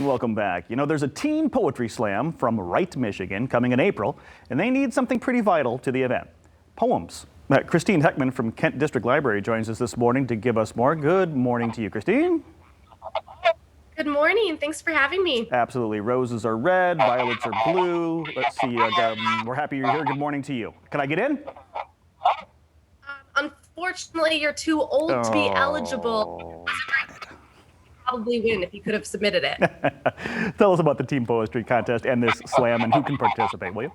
Welcome back. You know, there's a teen poetry slam from Wright, Michigan coming in April, and they need something pretty vital to the event: poems. Christine Heckman from Kent District Library joins us this morning to give us more. Good morning to you, Christine. Good morning. Thanks for having me. Absolutely. Roses are red, violets are blue. Let's see. We're happy you're here. Good morning to you. Can I get in? Unfortunately, you're too old to be eligible. Probably win if you could have submitted it. Tell us about the Teen Poetry Contest and this slam and who can participate, will you?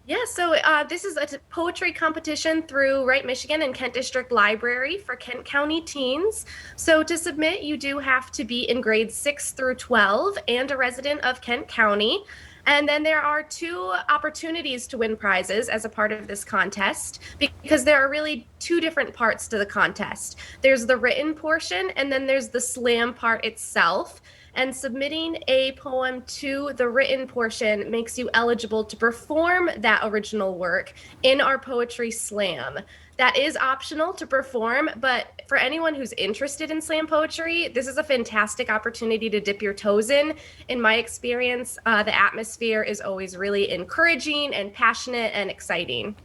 Yeah, so this is a poetry competition through Wright, Michigan and Kent District Library for Kent County teens. So to submit, you do have to be in grades 6 through 12 and a resident of Kent County. And then there are two opportunities to win prizes as a part of this contest, because there are really two different parts to the contest. There's the written portion, and then there's the slam part itself. And submitting a poem to the written portion makes you eligible to perform that original work in our poetry slam. That is optional to perform, but for anyone who's interested in slam poetry, this is a fantastic opportunity to dip your toes in. In my experience, the atmosphere is always really encouraging and passionate and exciting.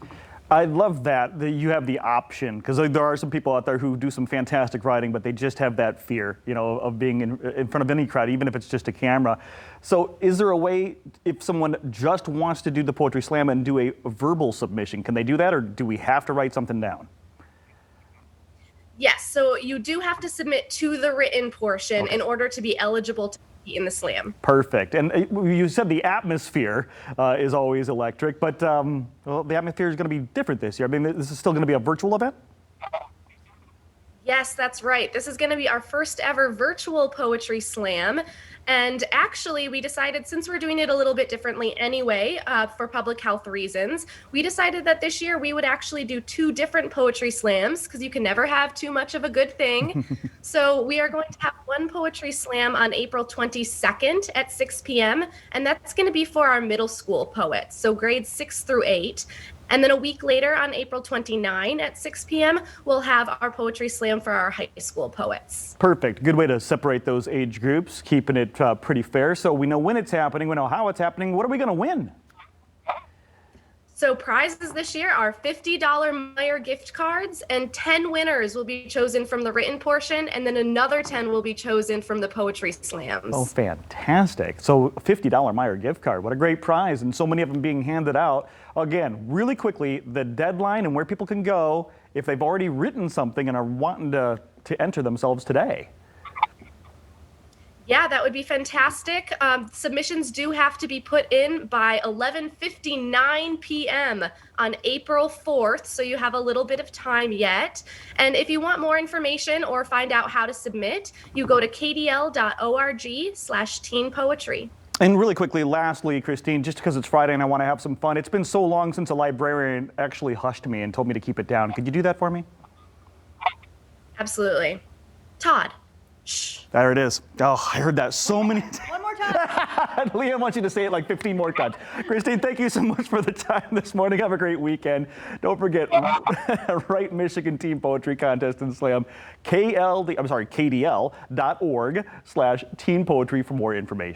I love that you have the option, because there are some people out there who do some fantastic writing, but they just have that fear, you know, of being in front of any crowd, even if it's just a camera. So is there a way, if someone just wants to do the poetry slam and do a verbal submission, can they do that, or do we have to write something down? Yes, so you do have to submit to the written portion in order to be eligible to be in the slam. Perfect. And you said the atmosphere is always electric, but well, the atmosphere is going to be different this year. I mean, this is still going to be a virtual event? Yes, that's right. This is going to be our first ever virtual poetry slam. And actually, we decided, since we're doing it a little bit differently anyway, for public health reasons, we decided that this year we would actually do two different poetry slams, because you can never have too much of a good thing. So we are going to have one poetry slam on April 22nd at 6 p.m., and that's going to be for our middle school poets, so grades 6 through 8. And then a week later, on April 29 at 6 p.m., we'll have our poetry slam for our high school poets. Perfect. Good way to separate those age groups, keeping it pretty fair. So we know when it's happening, we know how it's happening. What are we going to win? So prizes this year are $50 Meyer gift cards, and 10 winners will be chosen from the written portion, and then another 10 will be chosen from the poetry slams. Oh, fantastic. So a $50 Meyer gift card. What a great prize, and so many of them being handed out. Again, really quickly, the deadline and where people can go if they've already written something and are wanting to enter themselves today. Yeah, that would be fantastic. Submissions do have to be put in by 11:59 p.m. on April 4th, so you have a little bit of time yet. And if you want more information or find out how to submit, you go to kdl.org/teenpoetry. And really quickly, lastly, Christine, just because it's Friday and I want to have some fun, it's been so long since a librarian actually hushed me and told me to keep it down. Could you do that for me? Absolutely. Todd. Shh. There it is. Oh, I heard that so many times. One more time. Leah wants you to say it like 15 more times. Christine, thank you so much for the time this morning. Have a great weekend. Don't forget, Wright, Michigan Teen Poetry Contest and Slam, KDL.org/teen poetry for more information.